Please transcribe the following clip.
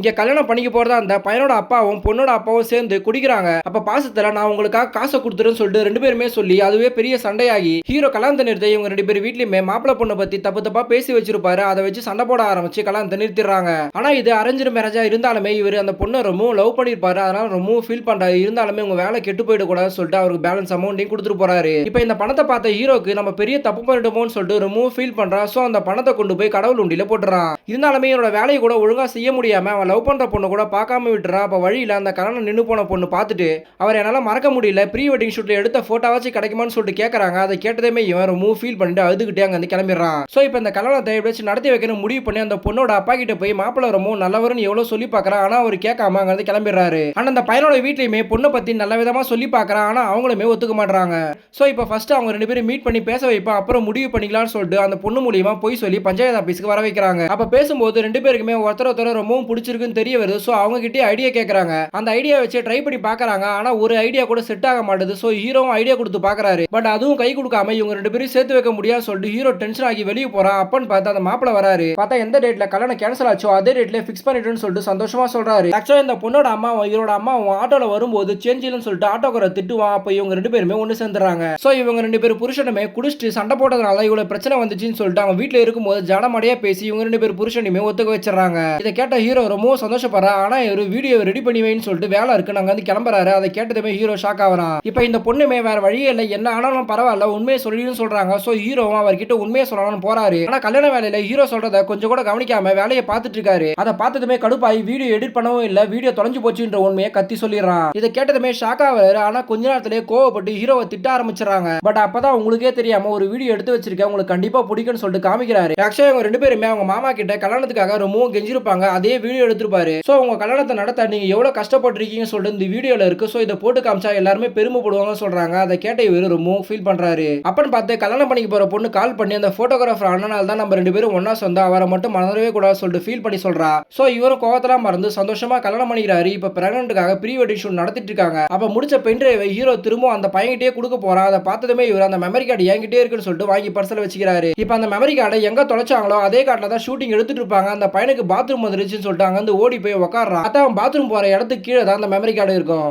இங்க கல்யாணம் பண்ணிக்க போறதா அந்த பையனோட அப்பாவும் பொண்ணோட அப்பாவும் சேர்ந்து குடிக்கிறாங்க. அப்ப பாசத்துல நான் உங்களுக்காக காசை கொடுத்துறேன்னு சொல்லிட்டு 2 பேருமே சொல்லி அதுவே பெரிய சண்டையாகி ஹீரோ கல்யாணத்தை நிறுத்த இவங்க 2 பேர் வீட்லயுமே மாப்பிள பொண்ணை பத்தி தப்பு தப்பா பேசி வச்சிருப்பாரு. அதை வச்சு சண்டை போட ஆரம்பிச்சு கல்யாணத்தை நிறுத்திடுறாங்க. ஆனா இது அரேஞ்ச் மேரேஜா இருந்தாலுமே இவர் அந்த பொண்ணை ரொம்ப லவ் பண்ணிருப்பாரு. அதனால ரொம்ப ஃபீல் பண்றாரு. இருந்தாலுமே உங்க வேலை கெட்டு போயிட கூடாதுன்னு சொல்லிட்டு அவருக்கு பேலன்ஸ் அமௌண்ட்டையும் கொடுத்துட்டு போறாரு. இப்ப இந்த பணத்தை பார்த்த ஹீரோக்கு நம்ம பெரிய தப்பு பண்ணிட்டோமோன்னு சொல்லிட்டு ரொம்ப ஃபீல் பண்றான். சோ அந்த பணத்தை கொண்டு போய் கடவுள் உண்டியில போட்டுறான். இருந்தாலுமே என்னோட வேலையை கூட ஒழுங்கா செய்ய முடியாம அவன் லவ் பண்ற பொண்ணு கூட பார்க்காம விட்டுறா. அப்ப வழியில அந்த கல்யாணம் நின்னு போன பொண்ணு பார்த்துட்டு அவர் என்னால மறக்க முடியல, ப்ரீ வெட்டிங் ஷூட்ல எடுத்த போட்டோவாச்சும் கிடைக்குமான்னு சொல்லிட்டு கேட்கறாங்க. அதை கேட்டதுமே இவன் ரொம்ப ஃபீல் பண்ணிட்டு அழுதுகிட்டே அங்க வந்து கிளம்பிடுறான். சோ இப்போ இந்த கல்யாணத்தை எப்படியாச்சும் நடத்தி வைக்கணும் முடிவு பண்ணி அந்த பொண்ணோட அப்பா கிட்ட போய் மாப்பிள்ள ரொம்ப நல்லவர்னு எவ்வளவு சொல்லி பார்க்கறான். ஆனா அவர் கேட்காம அங்க வந்து கிளம்பிடுறாரு. ஆனா அந்த பையனோட வீட்லயுமே பொண்ணை பத்தி நல்ல விதமா சொல்லி பார்க்கறான். ஆனா அவங்களுமே ஒத்துக்க மாட்டாங்க. சோ இப்போ ஃபர்ஸ்ட் அவங்க 2 பேரும் மீட் பண்ணி பேச வைப்பா, அப்புறம் முடிவு பண்ணிக்கலாம்னு சொல்லிட்டு அந்த பொண்ணு மூலியமா போய் சொல்லி பஞ்சாயத்து ஆபீஸ்க்கு வர வைக்கிறாங்க. அப்ப பேசும்போது 2 பேருக்குமே ஒருத்தர் ரொம்பவும் பிடிச்சிருக்குன்னு தெரிய வருது. சோ அவங்க கிட்டே ஐடியா கேக்குறாங்க. அந்த ஐடியா வச்சு ட்ரை பண்ணி பார்க்கறாங்க. ஆனா ஒரு ஐடியா கூட செட் ஆக மாட்டேது. சோ ஹீரோவும் ஐடியா கொடுத்து பார்க்கறாரு. பட் அதுவும் கை கொடுக்காம இவங்க 2 பேரும் சேர்த்து வைக்க முடியாது சொல்லிட்டு ஹீரோ டென்ஷன் ஆகி வெளிய போறான். அப்பன்னு பார்த்தா அந்த மாப்பிள வராரு. பார்த்தா எந்த டேட்ல கல்யாணம் கேன்சல் ஆச்சோ அதே டேட்ல ஃபிக்ஸ் பண்ணிட்டேன்னு சொல்லிட்டு சந்தோஷமா சொல்றாரு. ஆக்சுவலா இந்த பொண்ணோட அம்மாவும் இவரோட அம்மாவும் ஆட்டோல வரும்போது சேஞ்ச் இல்லன்னு சொல்லிட்டு ஆட்டோக்கார திட்டுவான். அப்ப இவங்க 2 பேருமே ஒன்னு சேர்ந்துறாங்க. சோ இவங்க 2 பேரும் புருஷனுமே குடிச்சிட்டு சண்டை போட்டதுனால இவ்வளவு பிரச்சனை வந்துச்சுன்னு சொல்லிட்டு அவங்க வீட்ல இருக்கும்போது ஜாடமாடியா பேசி இவங்க 2 பேரும் புருஷனுமே ஒத்துக்க வச்சிடறாங்க. இதை கேட்ட ஹீரோ ரொம்ப சந்தோஷப்படுறா. ஆனா ஒரு வீடியோ ரெடி பண்ணி வைன்னு சொல்லிட்டு வேலை இருக்கு நாங்க வந்து கிளம்புறாரு. அதை கேட்டதுமே ஹீரோ ஷாக் ஆவறான். இப்போ இந்த பொண்ணுமே வேற வழியே இல்லை, என்ன ஆனாலும் பரவாயில்ல உண்மையை சொல்லிடுன்னு சொல்றாங்க. சோ ஹீரோவும் அவர்கிட்ட உண்மையை சொல்லணும்னு போறாரு. ஆனா கல்யாண வேலையில ஹீரோ சொல்றத கொஞ்சம் கூட கவனிக்காம வேலையை பார்த்துட்டு இருக்காரு. அதை பார்த்ததுமே கடுப்பாய் வீடியோ எடிட் பண்ணவும் இல்ல, வீடியோ தொலைஞ்சு போச்சுன்ற உண்மையை கத்தி சொல்லிடுறான். இதை கேட்டதுமே ஷாக் ஆவாரு. ஆனா கொஞ்ச நேரத்திலே கோவப்பட்டு ஹீரோவை திட்ட ஆரம்பிச்சிடறாங்க. பட் அப்பதான் உங்களுக்கே தெரியாம ஒரு வீடியோ எடுத்து வச்சிருக்கேன், உங்களுக்கு கண்டிப்பா பிடிக்கும்னு சொல்லிட்டு காமிக்கிறாரு. ஆக்சுவலா இவங்க 2 பேருமே அவங்க மாமா கிட்ட கல்யாணத்துக்காக ரொம்பவும் கெஞ்சிருப்பாங்க. அதே வீடியோ எடுத்திருப்பாரு. சோ உங்க கல்யாணத்தை நடத்த நீங்க எவ்வளவு கஷ்டப்பட்டிருக்கீங்க சொல்லிட்டு இந்த வீடியோல இருக்கு. சோ இதை போட்டு காமிச்சா எல்லாருமே பெருமைப்படுவாங்கன்னு சொல்றாங்க. அதை கேட்ட இவரு ரொம்ப ஃபீல் பண்றாரு. அப்பன்னு பார்த்து கல்யாணம் பண்ணிக்க போற பொண்ணு கால் பண்ணி அந்த போட்டோகிராஃபர் அண்ணனால தான் நம்ம 2 பேரும் ஒன்னா சொந்தம், அவரை மட்டும் மறந்துடவே கூடாது சொல்லிட்டு ஃபீல் பண்ணி சொல்றா. சோ இவரும் கோவத்தெல்லாம் மறந்து சந்தோஷமா கல்யாணம் பண்ணிக்கிறாரு. இப்ப பிரெக்னன்ட்காக ப்ரீ வெட்டிங் ஷூட் நடத்திட்டு இருக்காங்க. அப்ப முடிச்ச பென் டிரைவை ஹீரோ திரும்ப அந்த பையன்கிட்டயே கொடுக்க போறான். அதை பார்த்ததுமே இவர் அந்த மெமரி கார்டு என்கிட்டே இருக்குன்னு சொல்லிட்டு வாங்கி பர்சல வச்சுக்கிறாரு. இப்ப அந்த மெமரி கார்டை எங்க தொலைச்சாங்களோ அதே கார்டுல தான் ஷூட்டிங் எடுத்துட்டு இருப்பாங்க. அந்த பையனுக்கு பாத்ரூம் வந்துருச்சுன்னு சொல்லிட்டு அங்க வந்து ஓடி போய் உட்கார்றான். அதான் பாத்ரூம் போற இடத்துக்கு கீழே தான் அந்த மெமரி கார்டு இருக்கும்.